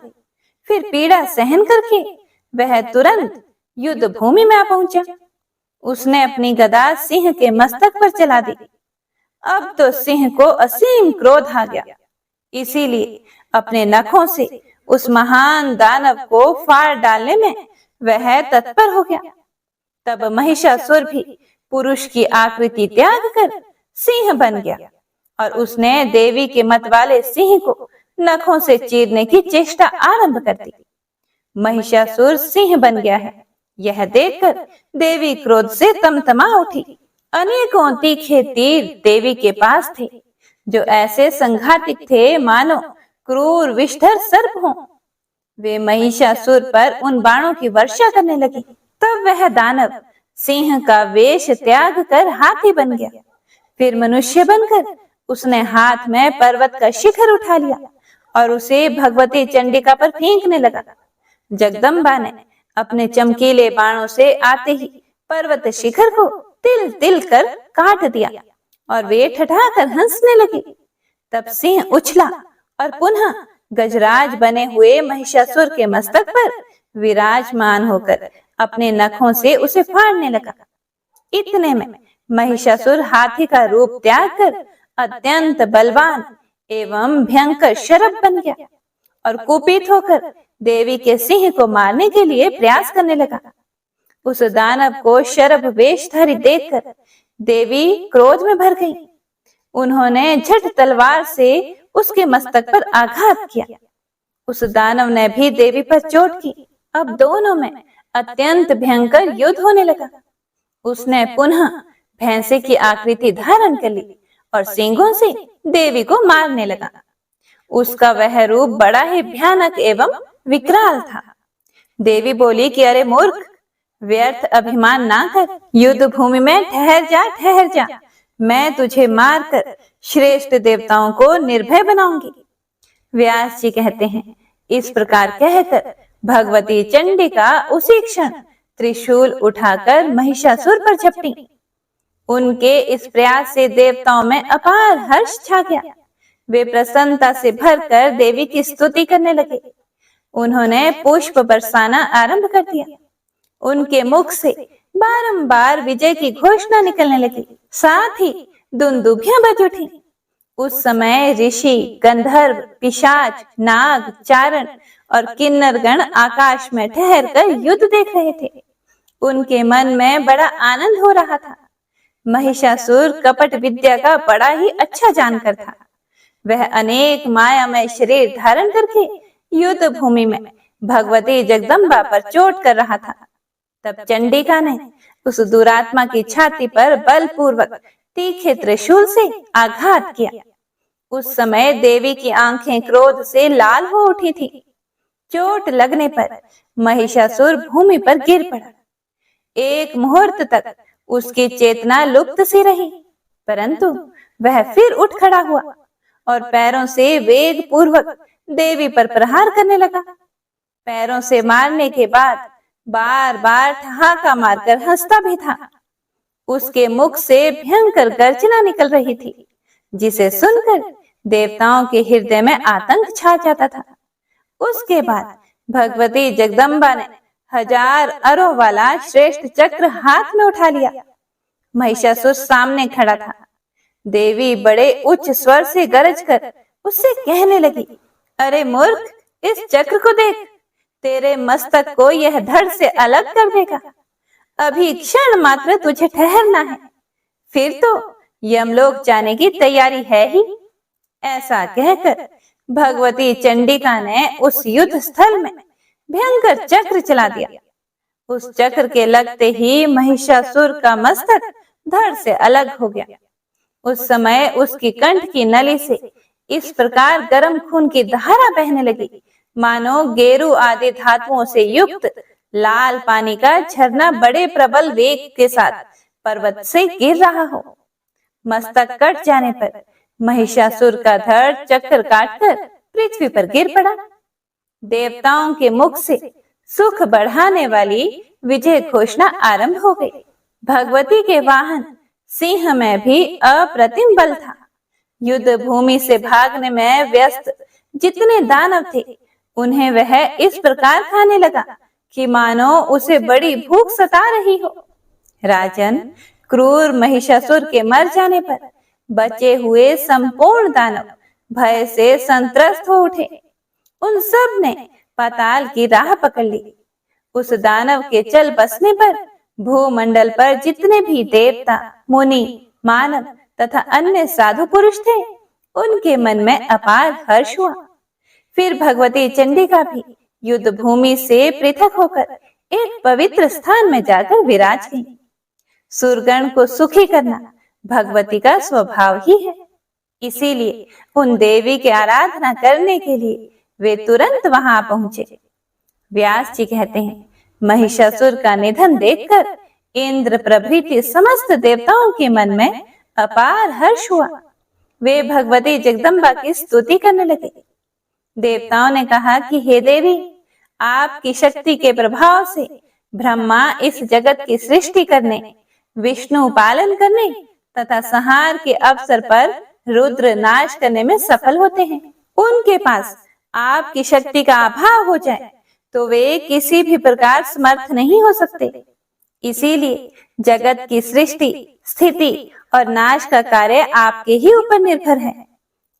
फिर पीड़ा सहन करके वह तुरंत युद्ध भूमि में आ पहुंचा। उसने अपनी गदा सिंह के मस्तक पर चला दी। अब तो सिंह को असीम क्रोध आ गया, इसीलिए अपने नखों से उस महान दानव को फाड़ डालने में वह तत्पर हो गया। तब महिषासुर भी पुरुष की आकृति त्याग कर सिंह बन गया और उसने देवी के मत वाले सिंह को नखों से चीरने की चेष्टा आरंभ कर दी। महिषासुर सिंह बन गया है, यह देखकर देवी क्रोध से तमतमा उठी। अनेकों तीखे तीर देवी के पास थे, जो ऐसे संघातिक थे मानो क्रूर विषधर सर्प हों। वे महिषासुर पर उन बाणों की वर्षा करने लगी। तब वह दानव सिंह का वेश त्याग कर हाथी बन गया। फिर मनुष्य बनकर उसने हाथ में पर्वत का शिखर उठा लिया और उसे भगवती चंडिका पर फेंकने लगा। जगदम्बा ने अपने चमकीले बाणों से आते ही पर्वत शिखर को तिल तिल कर काट दिया और वे ठठाकर हंसने लगे। तब सिंह उछला और पुनः गजराज बने हुए महिषासुर के मस्तक पर विराजमान होकर अपने नखों से उसे फाड़ने लगा। इतने में महिषासुर हाथी का रूप त्याग कर अत्यंत बलवान एवं भयंकर शरभ बन गया और कुपित होकर देवी के सिंह को मारने के लिए प्रयास करने लगा। उस दानव को शरभ वेशधारी देखकर देवी क्रोध में भर गई। उन्होंने झट तलवार से उसके मस्तक पर आघात किया। उस दानव ने भी देवी पर चोट की। अब दोनों में अत्यंत भयंकर युद्ध होने लगा। उसने पुनः भैंसे की आकृति धारण कर ली और सींगों से देवी को मारने लगा। उसका वह रूप बड़ा ही भयानक एवं विकराल था। देवी बोली कि अरे मूर्ख, व्यर्थ अभिमान ना कर, युद्ध भूमि में ठहर जा, मैं तुझे मारकर श्रेष्ठ देवताओं को निर्भय बनाऊंगी। व्यास जी कहते हैं, इस प्रकार कहकर भगवती चंडिका उसी क्षण त्रिशूल उठाकर महिषासुर पर झपटी। उनके इस प्रयास से देवताओं में अपार हर्ष छा गया। वे प्रसन्नता से भरकर देवी की स्तुति करने लगे। उन्होंने पुष्प बरसाना आरंभ कर दिया। उनके मुख से बारंबार विजय की घोषणा निकलने लगी। साथ ही दुंदुभियां बज उठी। उस समय ऋषि, गंधर्व, पिशाच, नाग, चारण और किन्नरगण आकाश में ठहर कर युद्ध देख रहे थे। उनके मन में बड़ा आनंद हो रहा था। महिषासुर कपट विद्या का बड़ा ही अच्छा जानकर था। वह अनेक मायामय शरीर धारण करके युद्ध भूमि में भगवती जगदम्बा पर चोट कर रहा था। तब चंडिका ने उस दुरात्मा की छाती पर बलपूर्वक तीखे त्रिशूल से आघात किया। उस समय देवी की आंखें क्रोध से लाल हो उठी थी। चोट लगने पर महिषासुर भूमि पर गिर पड़ा। एक मुहूर्त तक उसकी चेतना लुप्त सी रही, परंतु वह फिर उठ खड़ा हुआ और पैरों से वेग पूर्वक देवी पर प्रहार करने लगा। पैरों से मारने के बाद बार बार ठहाका मारकर हंसता भी था। उसके मुख से भयंकर गर्जना निकल रही थी, जिसे सुनकर देवताओं के हृदय में आतंक छा जाता था। उसके बाद भगवती जगदम्बा ने 1000 अरों वाला श्रेष्ठ चक्र हाथ में उठा लिया। महिषासुर सामने खड़ा था। देवी बड़े उच्च स्वर से गरज कर उससे कहने लगी, अरे मूर्ख, इस चक्र को देख, तेरे मस्तक को यह धड़ से अलग कर देगा। अभी क्षण मात्र तुझे ठहरना है, फिर तो यमलोक जाने की तैयारी है ही। ऐसा कहकर भगवती चंडिका ने उस युद्ध स्थल में भयंकर चक्र चला दिया। उस चक्र के लगते ही महिषासुर का मस्तक धड़ से अलग हो गया। उस समय उसकी कंठ की नली से इस प्रकार गर्म खून की धारा बहने लगी, मानो गेरू आदि धातुओं से युक्त लाल पानी का झरना बड़े प्रबल वेग के साथ पर्वत से गिर रहा हो। मस्तक कट जाने पर महिषासुर का धड़ चक्कर काटकर पृथ्वी पर गिर पड़ा। देवताओं के मुख से सुख बढ़ाने वाली विजय घोषणा आरंभ हो गई। भगवती के वाहन सिंह में भी अप्रतिम बल था। युद्ध भूमि से भागने में व्यस्त जितने दानव थे, उन्हें वह इस प्रकार खाने लगा कि मानो उसे बड़ी भूख सता रही हो। राजन, क्रूर महिषासुर के मर जाने पर बचे हुए संपूर्ण दानव भय से संत्रस्त हो उठे। उन सब ने पाताल की राह पकड़ ली। उस दानव के चल बसने पर भूमंडल पर जितने भी देवता, मुनि, मानव तथा अन्य साधु पुरुष थे, उनके मन में अपार हर्ष हुआ। फिर भगवती चंडिका भी युद्ध भूमि से पृथक होकर एक पवित्र स्थान में जाकर विराज गई। सुरगण को सुखी करना भगवती का स्वभाव ही है। इसीलिए उन देवी की आराधना करने के लिए वे तुरंत वहां पहुंचे। व्यास जी कहते हैं, महिषासुर का निधन देखकर इंद्र प्रभृति समस्त देवताओं के मन में अपार हर्ष हुआ। वे भगवती जगदम्बा की स्तुति करने लगे। देवताओं ने कहा कि हे देवी, आपकी शक्ति के प्रभाव से ब्रह्मा इस जगत की सृष्टि करने, विष्णु पालन करने तथा संहार के अवसर पर रुद्र नाश करने में सफल होते हैं। उनके पास आपकी शक्ति का अभाव हो जाए तो वे किसी भी प्रकार समर्थ नहीं हो सकते। इसीलिए जगत की सृष्टि, स्थिति और नाश का कार्य आपके ही ऊपर निर्भर है।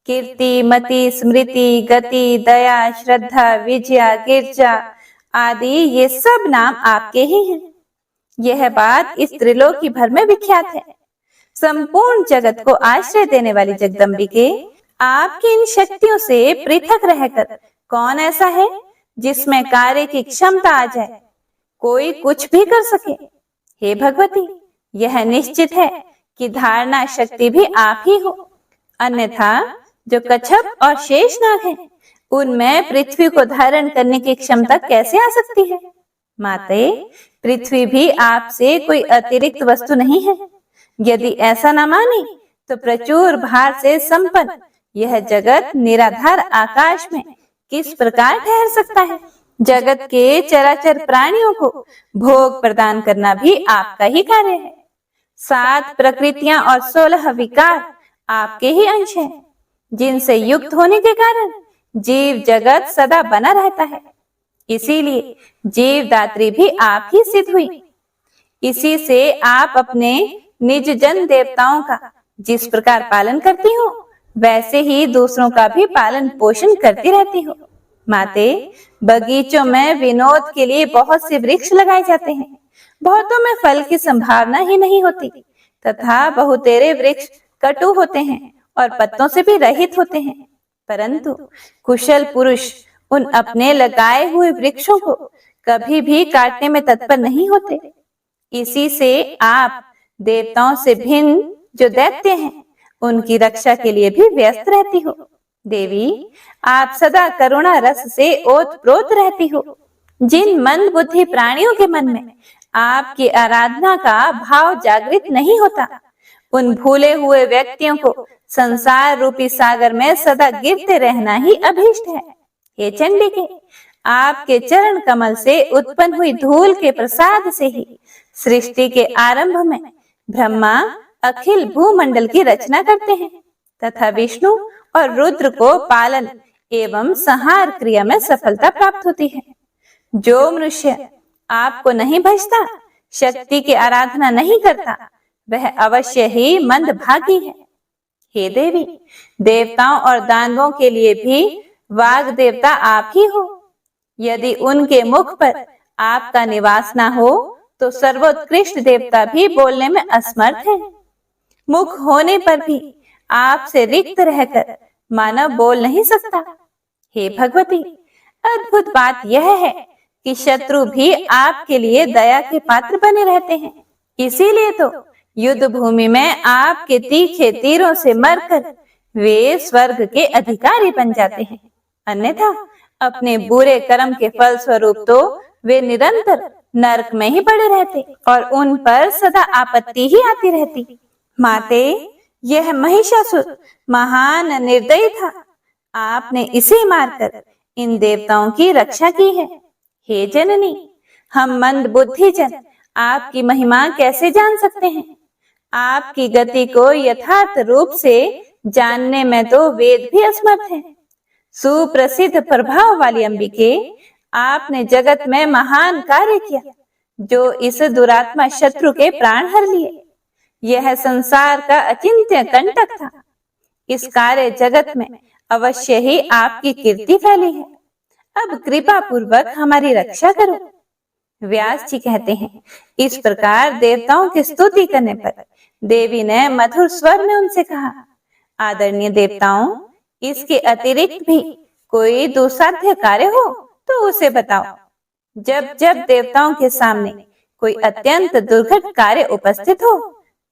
कीर्ति, मति, स्मृति, गति, दया, श्रद्धा, विजया, गिरजा आदि ये सब नाम आपके ही हैं। यह बात इस त्रिलोकी भर में विख्यात है। संपूर्ण जगत को आश्रय देने वाली जगदम्बिके, आपकी इन शक्तियों से पृथक रहकर कौन ऐसा है जिसमें कार्य की क्षमता आ जाए, कोई कुछ भी कर सके। हे भगवती, यह निश्चित है कि धारणा शक्ति भी आप ही हो, अन्यथा जो कच्छप और शेषनाग हैं, उनमें पृथ्वी को धारण करने की क्षमता कैसे आ सकती है। माते, पृथ्वी भी आपसे कोई अतिरिक्त वस्तु नहीं है। यदि ऐसा न माने तो प्रचुर भार से संपन्न यह जगत निराधार आकाश में किस प्रकार ठहर सकता है। जगत के चराचर प्राणियों को भोग प्रदान करना भी आपका ही कार्य है। 7 प्रकृतियां और 16 विकार आपके ही अंश हैं, जिनसे युक्त होने के कारण जीव जगत सदा बना रहता है। इसीलिए जीवदात्री भी आप ही सिद्ध हुई। इसी से आप अपने निज जन देवताओं का जिस प्रकार पालन करती हो, वैसे ही दूसरों का भी पालन पोषण करती रहती हो। माते, बगीचों में विनोद के लिए बहुत से वृक्ष लगाए जाते हैं। बहुतों में फल की संभावना ही नहीं होती तथा बहुतेरे वृक्ष कटु होते हैं और पत्तों से भी रहित होते हैं। परंतु कुशल पुरुष उन अपने लगाए हुए वृक्षों को कभी भी काटने में तत्पर नहीं होते। इसी से आप देवताओं से भिन्न जो दैत्य हैं, उनकी रक्षा के लिए भी व्यस्त रहती हो। देवी, आप सदा करुणा रस से ओतप्रोत रहती हो। जिन मंद बुद्धि प्राणियों के मन में आपकी आराधना का भाव जागृत नहीं होता, उन भूले हुए व्यक्तियों को संसार रूपी सागर में सदा गिरते रहना ही अभीष्ट है। हे चंडिके, आपके चरण कमल से उत्पन्न हुई धूल के प्रसाद से ही सृष्टि के आरंभ में ब्रह्मा अखिल भूमंडल की रचना करते हैं तथा विष्णु और रुद्र को पालन एवं संहार क्रिया में सफलता प्राप्त होती है। जो मनुष्य आपको नहीं भजता, शक्ति की आराधना नहीं करता, वह अवश्य ही मंदभागी है। हे देवी, देवताओं और दानवों के लिए भी वाग देवता आप ही हो। यदि उनके मुख पर आपका निवास ना हो तो सर्वोत्कृष्ट देवता भी बोलने में असमर्थ है। मुख होने पर भी आपसे रिक्त रहकर मानव बोल नहीं सकता। हे भगवती, अद्भुत बात यह है कि शत्रु भी आपके लिए दया के पात्र बने रहते हैं। इसीलिए तो युद्ध भूमि में आपके तीखे तीरों से मरकर वे स्वर्ग के अधिकारी बन जाते हैं। अन्यथा अपने बुरे कर्म के फल स्वरूप तो वे निरंतर नरक में ही पड़े रहते और उन पर सदा आपत्ति ही आती रहती। माते, यह महिषासुर महान निर्दयी था। आपने इसे मारकर इन देवताओं की रक्षा की है। हे जननी, हम मंद बुद्धि जन आपकी महिमा कैसे जान सकते हैं? आपकी गति को यथार्थ रूप से जानने में तो वेद भी असमर्थ हैं। सुप्रसिद्ध प्रभाव वाली अंबिके, आपने जगत में महान कार्य किया, जो इस दुरात्मा शत्रु के प्राण हर लिए। यह संसार का अचिंत्य कंटक था। इस कार्य जगत में अवश्य ही आपकी कीर्ति फैली है। अब कृपा पूर्वक हमारी रक्षा करो। व्यास जी कहते हैं, इस प्रकार देवताओं की स्तुति करने पर देवी ने मधुर स्वर में उनसे कहा, आदरणीय देवताओं, इसके अतिरिक्त भी कोई दुस्साध्य कार्य हो तो उसे बताओ। जब जब देवताओं के सामने कोई अत्यंत दुर्घट कार्य उपस्थित हो,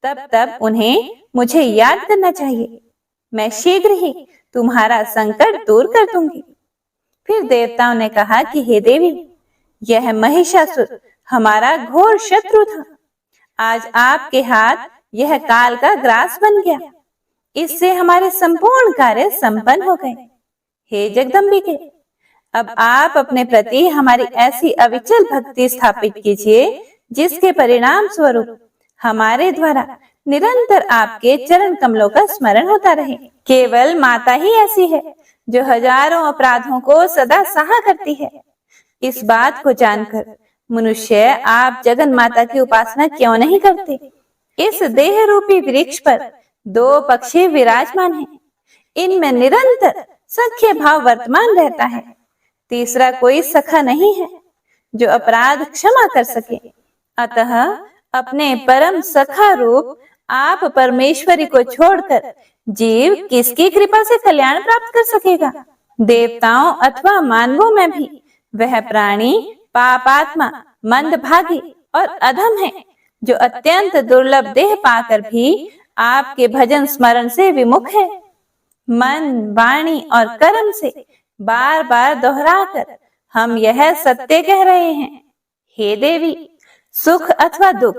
तब तब उन्हें मुझे याद करना चाहिए। मैं शीघ्र ही तुम्हारा संकट दूर कर दूंगी। फिर देवताओं ने कहा कि हे देवी, यह महिषासुर हमारा घोर शत्रु था। आज आपके हाथ यह काल का ग्रास बन गया। इससे हमारे संपूर्ण कार्य संपन्न हो गए। हे जगदम्बिके, अब आप अपने प्रति हमारी ऐसी अविचल भक्ति स्थापित कीजिए, जिसके परिणाम स्वरूप हमारे द्वारा निरंतर आपके चरण कमलों का स्मरण होता रहे। केवल माता ही ऐसी है जो हजारों अपराधों को सदा सहा करती है। इस बात को जानकर मनुष्य आप जगन माता की उपासना क्यों नहीं करते? इस देह रूपी वृक्ष पर दो पक्षी विराजमान हैं। इनमें निरंतर सख्य भाव वर्तमान रहता है। तीसरा कोई सखा नहीं है जो अपराध क्षमा कर सके। अतः अपने परम सखा रूप आप परमेश्वरी को छोड़कर जीव किसकी कृपा से कल्याण प्राप्त कर सकेगा? देवताओं अथवा मानवों में भी वह प्राणी पापात्मा, मंदभागी और अधम है, जो अत्यंत दुर्लभ देह पाकर भी आपके भजन स्मरण से विमुख है। मन, वाणी और कर्म से बार बार दोहराकर हम यह सत्य कह रहे हैं। हे देवी, सुख अथवा दुख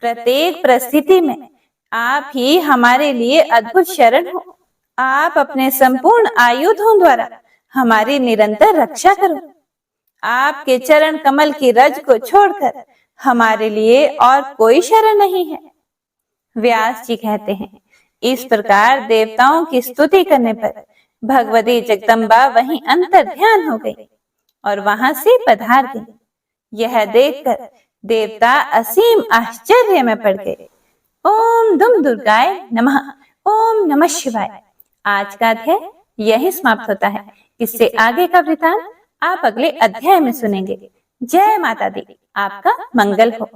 प्रत्येक परिस्थिति में आप ही हमारे लिए अद्भुत शरण हो। आप अपने संपूर्ण आयुधों द्वारा हमारी निरंतर रक्षा करो। आपके चरण कमल की रज को छोड़कर हमारे लिए और कोई शरण नहीं है। व्यास जी कहते हैं, इस प्रकार देवताओं की स्तुति करने पर भगवती जगदम्बा वहीं अंतर ध्यान हो गई और वहां से पधार गई। यह देखकर देवता असीम आश्चर्य में पड़ गए। ओम दुम दुर्गाय नमः। ओम नमः शिवाय। आज का अध्याय यही समाप्त होता है। इससे आगे का वृतांत आप अगले अध्याय में सुनेंगे। जय माता दी। आपका मंगल हो।